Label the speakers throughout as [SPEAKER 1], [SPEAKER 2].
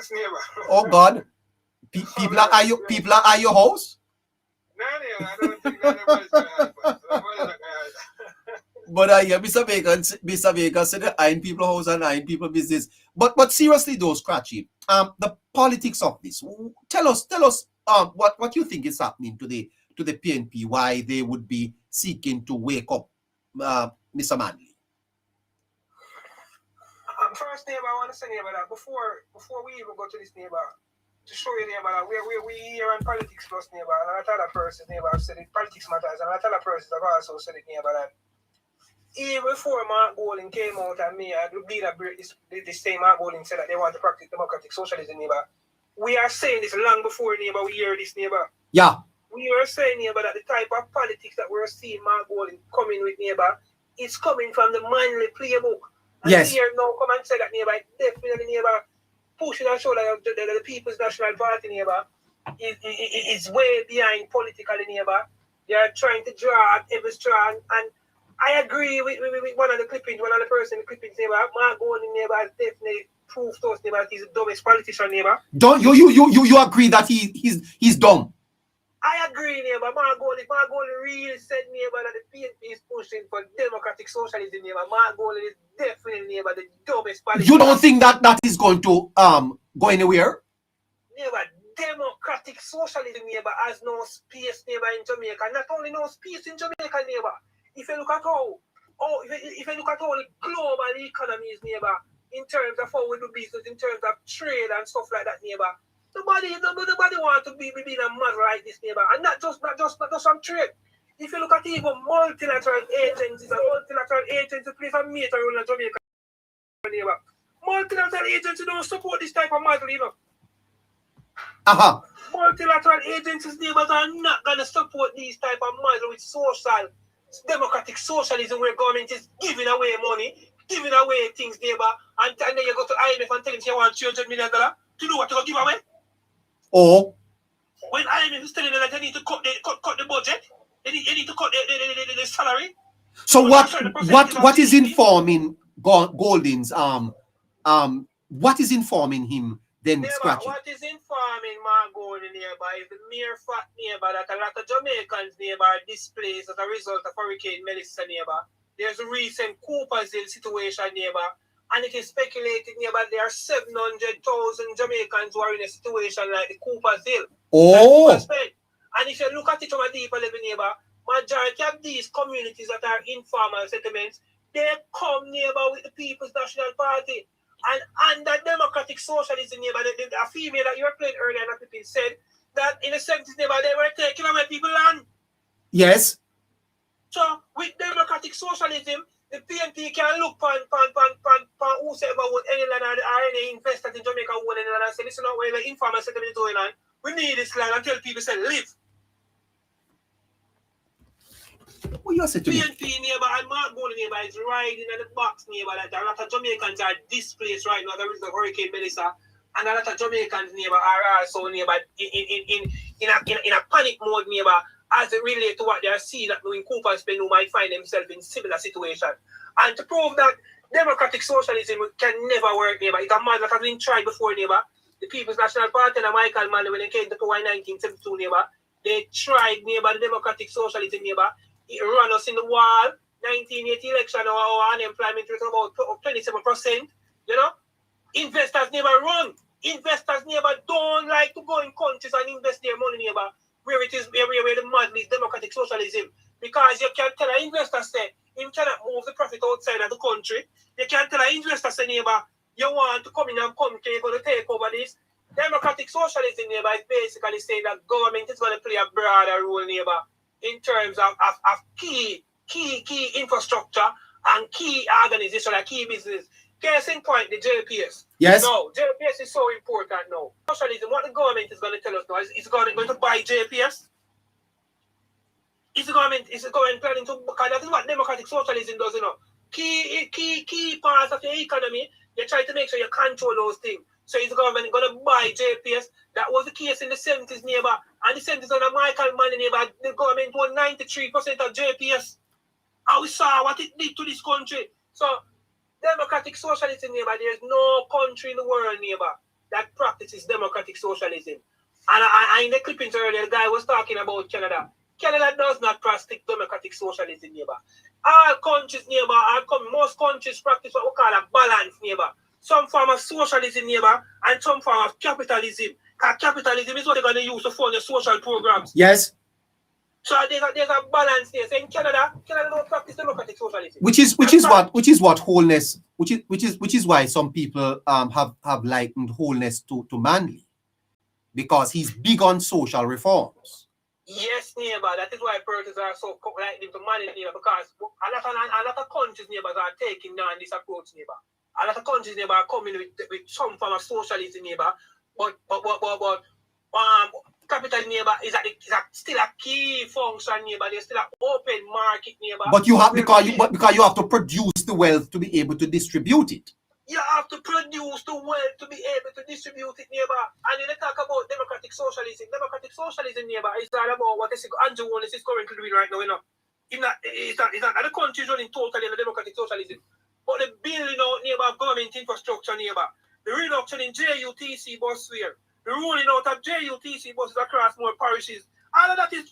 [SPEAKER 1] advance, neighbor.
[SPEAKER 2] Oh God. People are your house?
[SPEAKER 1] No, neighbor, I don't think that nobody's going to advance. Nobody's not going to
[SPEAKER 2] But yeah, Mr. Vega said I in people house and I in people business. But seriously though, Scratchy, the politics of this. Tell us what you think is happening to the PNP, why they would be seeking to wake up Mr. Manley.
[SPEAKER 1] First, neighbor, I want to say, neighbor, that before we even go to this, neighbor, to show you, neighbor, that we here on Politics Plus, neighbor, and I tell that person, neighbor, I've said it, politics matters, and I tell that person, I've also said it, neighbor, that even before Mark Golding came out and me, I do believe that this same Mark Golding said that they want to practice democratic socialism, neighbor. We are saying this long before, neighbor, we hear this, neighbor.
[SPEAKER 2] Yeah.
[SPEAKER 1] We are saying, neighbor, that the type of politics that we're seeing Mark Golding coming with, neighbor, is coming from the Manley playbook. And
[SPEAKER 2] yes.
[SPEAKER 1] Here now come and say that, neighbor, definitely, neighbor, pushing and show that the People's National Party, neighbor, is way behind politically, neighbor. They are trying to draw at every straw, and I agree with one of the clippings, one of the person in the clippings, neighbor. Mark Golding, neighbor, has definitely proved to us, neighbor, that he's the dumbest politician, neighbor.
[SPEAKER 2] Don't you agree that he's dumb?
[SPEAKER 1] I agree, neighbor. Mark Golding really said, neighbor, that the PNP is pushing for democratic socialism, neighbor. Mark Golding is definitely, neighbor, the dumbest politician.
[SPEAKER 2] You don't think that is going to go anywhere?
[SPEAKER 1] Neighbor, democratic socialism, neighbor, has no space, neighbor, in Jamaica. Not only no space in Jamaica, neighbor. If you look at how the global economy is, neighbor, in terms of how we do business, in terms of trade and stuff like that, neighbor. Nobody wants to be in a mother like this, neighbor, and not just on trade. If you look at even multilateral agencies play a major role in Jamaica, neighbor. Multilateral agencies don't support this type of model, you know. Multilateral agencies, neighbors, are not going to support these type of model with social, democratic socialism where government is giving away money, giving away things, neighbor, and then you go to IMF and tell them you want $300 million to do what to go give away.
[SPEAKER 2] Oh.
[SPEAKER 1] When IMF is telling them that they need to cut the budget, they need to cut the salary.
[SPEAKER 2] So what is informing Golding's what is informing him then, Scratchy?
[SPEAKER 1] What is informing Mark Golding, neighbor, is the mere fact, neighbor, that a lot of Jamaicans, neighbor, are displaced as a result of Hurricane Melissa, neighbor. There's a recent Coopersville situation, neighbor, and it is speculated, neighbor, there are 700,000 Jamaicans who are in a situation like the Coopersville.
[SPEAKER 2] Oh.
[SPEAKER 1] And if you look at it from a deeper level, neighbor, majority of these communities that are informal settlements, they come, neighbor, with the People's National Party. And under democratic socialism, neighbor, a female that you were playing earlier, and people said that in the 70s, neighbor, they were taking away people's land.
[SPEAKER 2] Yes.
[SPEAKER 1] So, with democratic socialism, the PNP can look on whosoever would any land or any investors in Jamaica who would any land and say, listen, where the informal settlement is going on, we need this land, and tell people, say, live.
[SPEAKER 2] What you say to me?
[SPEAKER 1] PNP, neighbor, and Mark Golding, neighbor, is riding in the box, neighbor, that a lot of Jamaicans are displaced right now as a result of Hurricane Melissa, and a lot of Jamaicans, neighbor, are also, neighbor, in a panic mode, neighbor, as it relates to what they are seeing that in Coopersville who might find themselves in similar situation. And to prove that democratic socialism can never work, neighbor, it's a model that has been tried before, neighbor. The People's National Party and Michael Manley, when they came to power in 1972, neighbor, they tried, neighbor, the democratic socialism, neighbor. It ran us in the wall. 1980 election, our unemployment rate about 27%. You know, investors never run. Investors never don't like to go in countries and invest their money, neighbor, where it is where the model is democratic socialism. Because you can tell an investor, say, you cannot move the profit outside of the country. You can tell an investor, say, neighbor, you want to come in and come, you're going to take over this. Democratic socialism, neighbor, is basically saying that government is going to play a broader role, neighbor, in terms of key infrastructure and key organization and key business. Case in point, the JPS.
[SPEAKER 2] Yes.
[SPEAKER 1] No, JPS is so important now. Socialism, what the government is going to tell us now is government going to buy JPS? Is the government planning to, because that is what democratic socialism does, you know. Key parts of the economy, they try to make sure you control those things. So is the government going to buy JPS? That was the case in the 70s, neighbor. And the 70s under Michael Manley, neighbor, the government won 93% of JPS. And we saw what it did to this country. So, democratic socialism, neighbor, there's no country in the world, neighbor, that practices democratic socialism. And I in the clippings earlier, the guy was talking about Canada. Canada does not practice democratic socialism, neighbor. All countries, neighbor, most countries practice what we call a balance, neighbor. Some form of socialism, neighbor, and some form of capitalism. Because capitalism is what they're going to use to fund the social programs.
[SPEAKER 2] Yes.
[SPEAKER 1] So there's a balance there. So in Canada don't practice democratic socialism.
[SPEAKER 2] Which is what wholeness, which is why some people have likened wholeness to Manley, because he's big on social reforms.
[SPEAKER 1] Yes, neighbor. That is why persons are so like him to manage, neighbor, because a lot of countries, neighbors, are taking down this approach, neighbor. A lot of countries, neighbor, are coming with some form of socialism, neighbor. But capital, neighbor, is still a key function, neighbor. There's still an open market, neighbor.
[SPEAKER 2] But you have because you have to produce the wealth to be able to distribute it.
[SPEAKER 1] You have to produce the wealth to be able to distribute it, neighbor. And then they talk about democratic socialism. Democratic socialism, neighbor, is all about what Andrew Holness is currently doing right now, you know. It's not the country is running totally on democratic socialism. But the building out, neighbor, of government infrastructure, neighbor. The reduction in JUTC bus fare. The rolling out of JUTC buses across more parishes. All of that is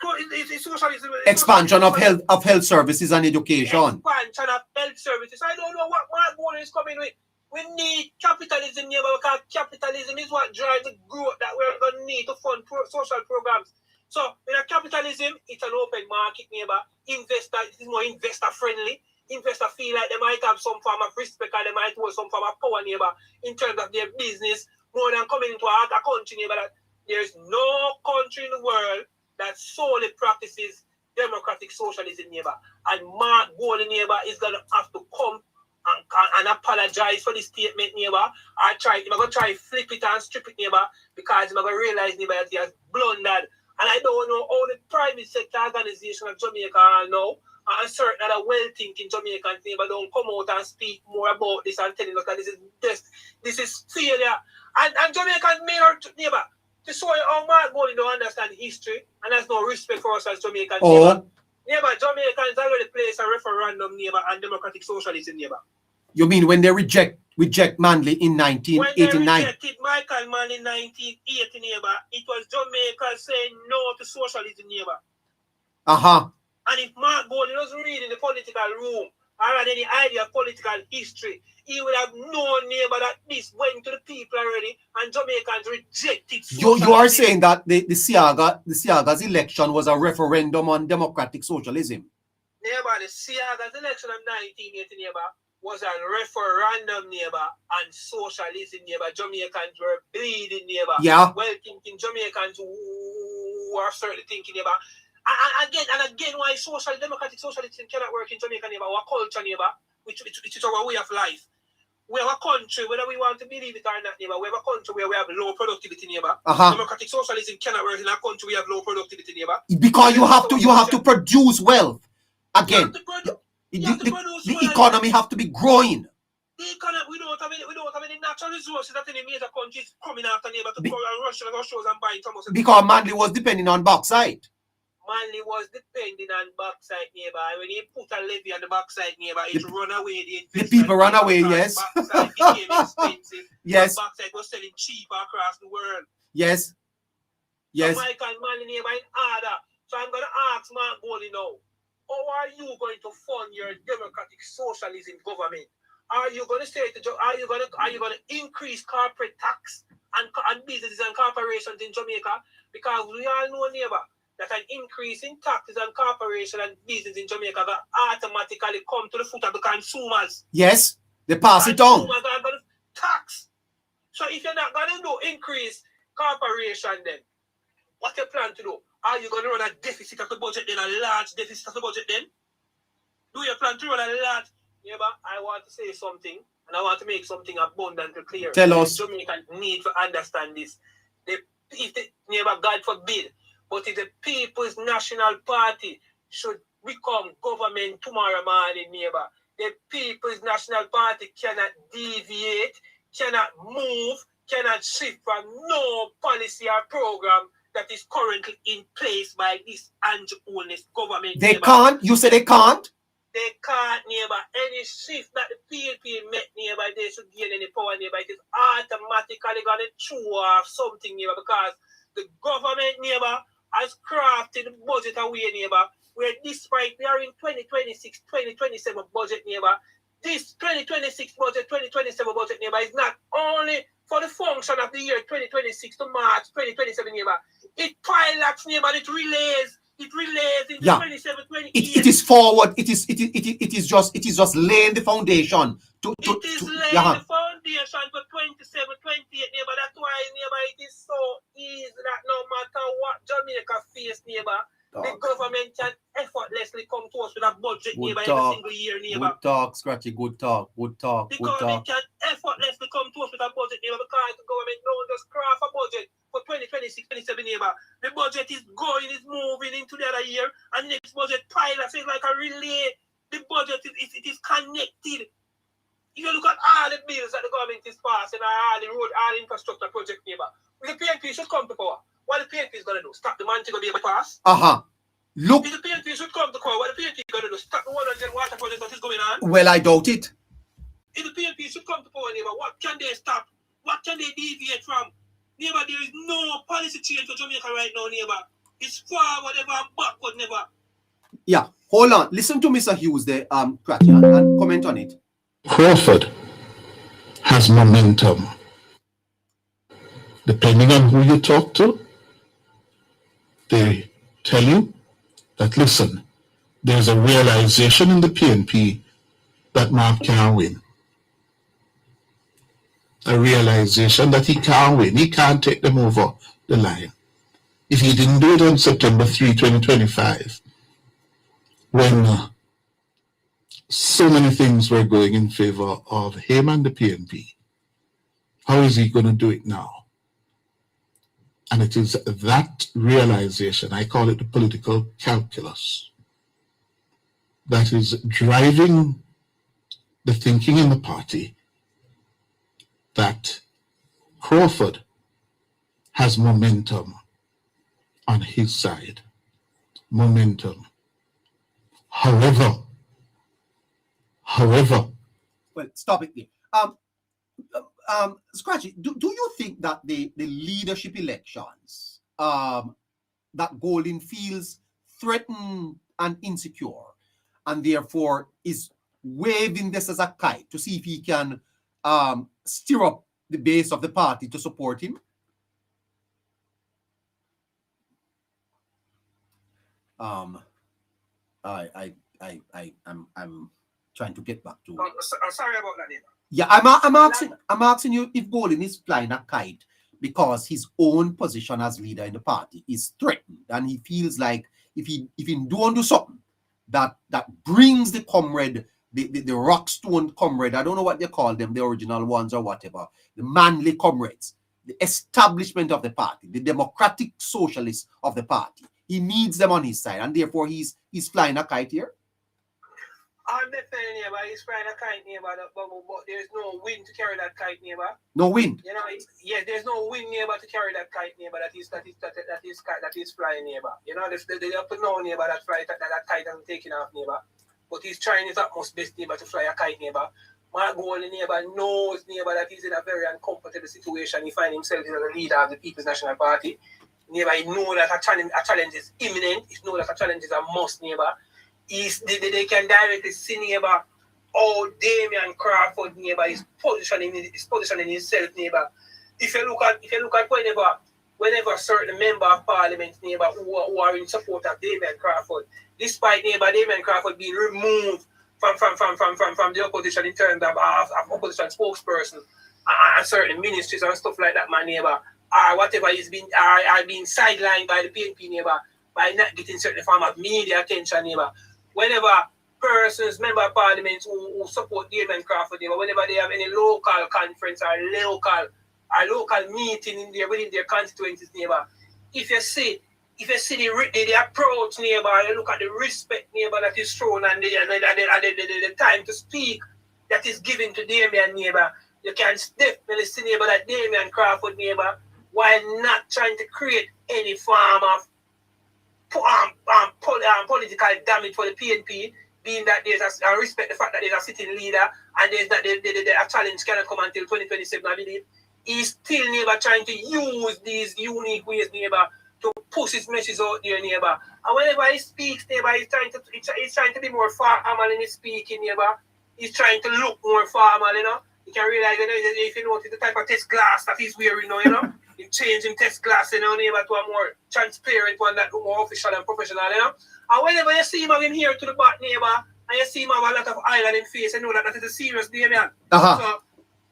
[SPEAKER 1] socialism.
[SPEAKER 2] Expansion of health services and education.
[SPEAKER 1] Expansion of health services. I don't know what Mark Warren is coming with. We need capitalism, neighbor, because capitalism is what drives the growth that we're going to need to fund social programs. So, in a capitalism, it's an open market, neighbor. It is more investor friendly. Investors feel like they might have some form of respect and they might hold some form of power, neighbor, in terms of their business, more than coming into a country, neighbor, that there's no country in the world that solely practices democratic socialism, neighbor. And Mark Golden, neighbor, is going to have to come and apologize for this statement, neighbor. I'm going to try flip it and strip it, neighbor, because I'm going to realize, neighbor, that he has blundered. And I don't know how the private sector organization of Jamaica are now, and certain other well-thinking Jamaicans, neighbor, don't come out and speak more about this and telling us that this is failure. And Jamaicans may hurt, neighbor, to show you how Mark Golden don't understand history and has no respect for us as Jamaicans, neighbor. Neighbor, Jamaicans already placed a referendum, neighbor, on democratic socialism, neighbor.
[SPEAKER 2] You mean when they reject Manley in 1989?
[SPEAKER 1] When they rejected Michael Mann in 1980, neighbor, it was Jamaica saying no to socialism, neighbor. And if Mark Golden was reading the political room or had any idea of political history, he would have known, neighbor, that this went to the people already and Jamaicans rejected socialism. You
[SPEAKER 2] are saying that the Siaga's election was a referendum on democratic socialism?
[SPEAKER 1] Neighbor, the Siaga's election of 1980, neighbor, was a referendum, neighbor, on socialism, neighbor. Jamaicans were bleeding, neighbor.
[SPEAKER 2] Yeah.
[SPEAKER 1] Well-thinking Jamaicans who are certainly thinking, neighbor. And again, why democratic socialism cannot work in Jamaica, neighbor, our culture, neighbor, which is our way of life. We have a country, whether we want to believe it or not, neighbor, we have a country where we have low productivity, neighbor. Democratic socialism cannot work in a country where we have low productivity, neighbor.
[SPEAKER 2] Because you have to produce wealth. Again, the economy have to be growing.
[SPEAKER 1] The economy, we don't have any natural resources that any major countries coming after, neighbor, to go and rush and shows and buy Thomas.
[SPEAKER 2] Because Manley was depending on bauxite.
[SPEAKER 1] Manley was depending on bauxite, neighbor. When he put a levy on the bauxite, neighbor, it run away.
[SPEAKER 2] The people run away, yes.
[SPEAKER 1] Bauxite became expensive.
[SPEAKER 2] Yes.
[SPEAKER 1] Bauxite was selling cheaper across the world.
[SPEAKER 2] Yes. Yes.
[SPEAKER 1] So Michael Manley, neighbor, in order. So I'm going to ask Mark Golden now, how are you going to fund your democratic socialism government? Are you going to say are you going to increase corporate tax and businesses and corporations in Jamaica? Because we all know, neighbor, that an increase in taxes and corporation and business in Jamaica that automatically come to the foot of the consumers.
[SPEAKER 2] Yes, they pass it on.
[SPEAKER 1] Consumers are going to tax. So if you're not going to do increase corporation, then what you plan to do? Are you going to run a deficit of the budget then, a large deficit of the budget then? Do you plan to run a large? Neighbor, I want to say something, and I want to make something abundantly clear.
[SPEAKER 2] Tell us.
[SPEAKER 1] Jamaicans need to understand this. Neighbor, God forbid, but if the People's National Party should become government tomorrow morning, neighbor, the People's National Party cannot deviate, cannot move, cannot shift from no policy or program that is currently in place by this Andrew Holness government.
[SPEAKER 2] They can't? You say they can't?
[SPEAKER 1] they can't neighbor any shift that the PNP make neighbor they should gain any power neighbor. It is automatically gonna chew off something neighbor because the government neighbor has crafted the budget away neighbor where despite we are in 2026, 2027 budget neighbor, this 2026 budget, 2027 budget neighbor is not only for the function of the year 2026 to March 2027 neighbor. It pilots neighbor, it relays into 27, 28.
[SPEAKER 2] It is forward. It is just laying the foundation to
[SPEAKER 1] laying the foundation for 27, 28 neighbor. That's why neighbor it is so easy that no matter what Jamaica face neighbor, the government can effortlessly come to us with a budget neighbor every single year neighbor.
[SPEAKER 2] Good talk, Scratchy. Good talk.
[SPEAKER 1] The government can effortlessly come to us with a budget neighbor because the government don't just craft a budget for 2026, 27 neighbor. The budget is moving into the other year, and the next budget pilot is like a relay. The budget is connected. If you look at all the bills that the government is passing, all the road, all the infrastructure project neighbor, the PNP should come to power. What the PNP is going to do? Stop the man to go be able to pass?
[SPEAKER 2] Look.
[SPEAKER 1] If the PNP should come to power, what the PNP is going to do? Stop the 100 water project that is going on?
[SPEAKER 2] Well, I doubt it.
[SPEAKER 1] If the PNP should come to power, neighbor, what can they stop? What can they deviate from? Neighbor, there is no policy change for Jamaica right now, neighbor. It's forward ever and backward never.
[SPEAKER 2] Yeah, hold on. Listen to Mr. Hughes there, Scratchy, and comment on it.
[SPEAKER 3] Crawford has momentum. Depending on who you talk to, they tell you that, listen, there's a realization in the PNP that Mark can't win. A realization that he can't win. He can't take them over the line. If he didn't do it on September 3, 2025, when so many things were going in favor of him and the PNP, how is he going to do it now? And it is that realization, I call it the political calculus, that is driving the thinking in the party that Crawford has momentum on his side. Momentum. However,
[SPEAKER 2] well, stop it there. Scratchy, do you think that the leadership elections that Golden feels threatened and insecure, and therefore is waving this as a kite to see if he can stir up the base of the party to support him? I'm trying to get back to.
[SPEAKER 1] I'm sorry about that, neighbor.
[SPEAKER 2] Yeah, I'm asking you if Golden is flying a kite because his own position as leader in the party is threatened, and he feels like if he don't do something that brings the comrade, the rockstone comrade, I don't know what they call them, the original ones or whatever, the manly comrades, the establishment of the party, the democratic socialists of the party. He needs them on his side, and therefore he's flying a kite here.
[SPEAKER 1] I'm definitely neighbor. He's flying a kite neighbor, but there's no wind to carry that kite neighbor.
[SPEAKER 2] No wind.
[SPEAKER 1] You know, there's no wind neighbor to carry that kite neighbor. That is flying neighbor. You know, they have to know neighbor that kite hasn't taken off neighbor. But he's trying his utmost best neighbor to fly a kite neighbor. Mark Golden neighbor knows neighbor that he's in a very uncomfortable situation. He finds himself as a leader of the People's National Party. Neighbor, he knows that a challenge is imminent. He knows that a challenge is a must neighbor. They can directly see neighbor how Damian Crawford neighbor is positioning himself neighbor. If you look at whenever certain member of parliament neighbor who are in support of Damian Crawford, despite neighbor Damian Crawford being removed from the opposition in terms of opposition spokesperson and certain ministries and stuff like that, my neighbor, or whatever is being are being sidelined by the PNP neighbor by not getting certain form of media attention neighbor. Whenever persons, member of parliament who support Damian Crawford, whenever they have any local conference or local meeting within their constituencies, neighbor, if you see the approach, neighbor, you look at the respect, neighbor, that is shown and the time to speak that is given to Damian, neighbor, you can definitely see, neighbor, that Damian Crawford, neighbor, while not trying to create any form of political damage for the PNP, being that there's I respect the fact that there's a sitting leader and there's that a challenge cannot come until 2027, I believe. He's still never trying to use these unique ways, neighbor, to push his message out there, neighbor. And whenever he speaks, neighbor, he's trying to be more formal in his speaking, neighbor. He's trying to look more formal, you know. You can realize, you know, if you notice the type of test glass that he's wearing now, you know. He changed him test glass, you know, neighbor, to a more transparent one that more official and professional, you know. And whenever you see him having here to the back, neighbor, and you see him have a lot of oil on his face, you know that is a serious day, man. So,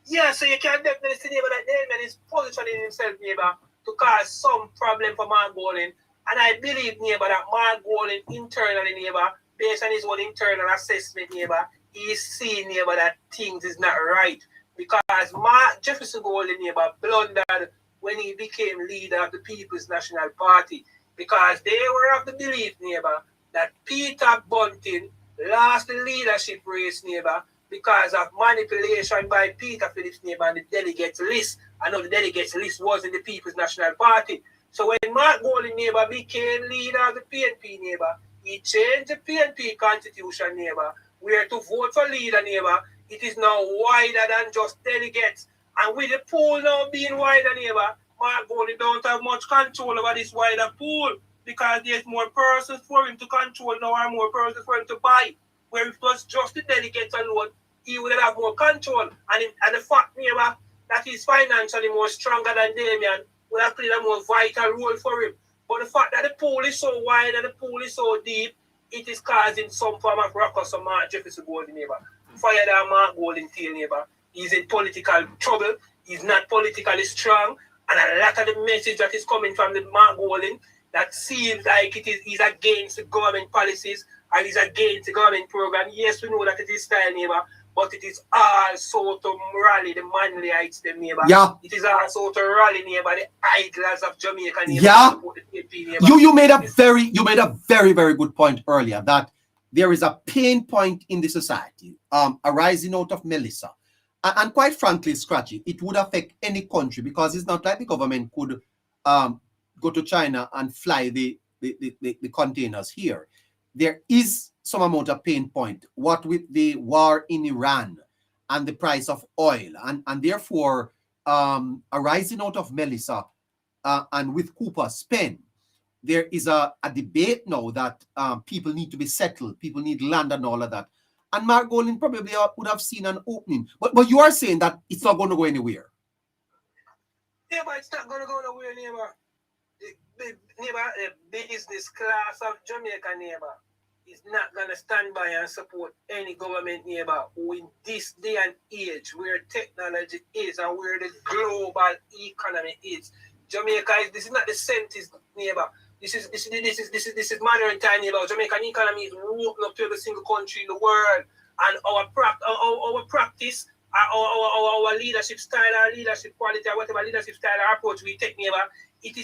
[SPEAKER 1] yeah, so you can definitely see neighbor that man is positioning himself, neighbor, to cause some problem for Mark Golding. And I believe, neighbor, that Mark Golding internally, neighbor, based on his own internal assessment, neighbor, he's seeing, neighbor, that things is not right. Because Mark Jefferson Golding, neighbor, blundered when he became leader of the People's National Party. Because they were of the belief, neighbor, that Peter Bunting lost the leadership race, neighbor, because of manipulation by Peter Phillips, neighbor, and the delegates list. I know the delegates list was in the People's National Party. So when Mark Golding, neighbor, became leader of the PNP, neighbor, he changed the PNP constitution, neighbor, where to vote for leader, neighbor, it is now wider than just delegates. And with the pool now being wider, neighbor, Mark Golding don't have much control over this wider pool because there's more persons for him to control now and more persons for him to buy. Where if it was just the delegates alone, he would have more control. And the fact, neighbor, that he's financially more stronger than Damien would have played a more vital role for him. But the fact that the pool is so wide and the pool is so deep, it is causing some form of ruckus on Mark Jefferson Golding, neighbor. Fire that Mark Golding tail, neighbor. He's in political trouble. He's not politically strong. And a lot of the message that is coming from the Mark Golding that seems like he's against the government policies and he's against the government program. Yes, we know that it is style, neighbor, but it is also to rally the manlyites, them, neighbor.
[SPEAKER 2] Yeah.
[SPEAKER 1] It is also to rally, neighbor, the idlers of Jamaica, neighbor.
[SPEAKER 2] Yeah.
[SPEAKER 1] Neighbor.
[SPEAKER 2] You made a very, very good point earlier that there is a pain point in the society arising out of Melissa. And quite frankly, Scratchy, it would affect any country because it's not like the government could go to China and fly the containers here. There is some amount of pain point. What with the war in Iran and the price of oil and therefore arising out of Melissa and with Cooper Spend, there is a debate now that people need to be settled, people need land and all of that. And Mark Golding probably would have seen an opening. But you are saying that it's not going to go anywhere.
[SPEAKER 1] Yeah, but it's not going to go nowhere, neighbor. The business class of Jamaica, neighbor, is not going to stand by and support any government, neighbor, who in this day and age where technology is and where the global economy is. Jamaica this is not the centist, neighbor. This is modern time, neighbor. Jamaican economy is open up to every single country in the world, and our practice, our leadership style, our leadership quality, or whatever leadership style or approach we take, neighbor, it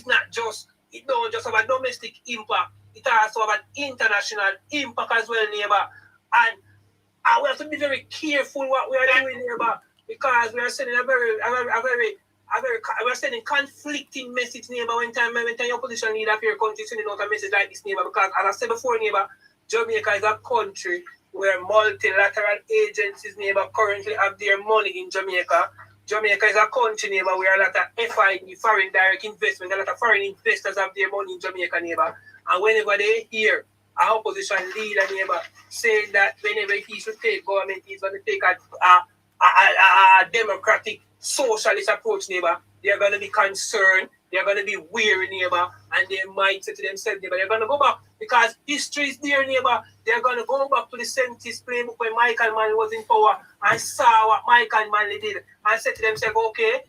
[SPEAKER 1] don't just have a domestic impact. It also have an international impact as well, neighbor. And we have to be very careful what we are doing, neighbor, because we are sending we're sending conflicting message, neighbor, when time your opposition leader of your country sending out a message like this, neighbor, because as I said before, neighbor, Jamaica is a country where multilateral agencies, neighbor, currently have their money in Jamaica. Jamaica is a country, neighbor, where a lot of FID, foreign direct investment, a lot of foreign investors have their money in Jamaica, neighbor. And whenever they hear an opposition leader, neighbor, saying that whenever he should take government, he's going to take a democratic socialist approach, neighbor, they're going to be concerned, they're going to be weary, neighbor, and they might say to themselves, neighbor, they're going to go back because history is there, neighbor. They're going to go back to the 70s playbook when Michael Manley was in power and saw what Michael Manley did and said to themselves, okay,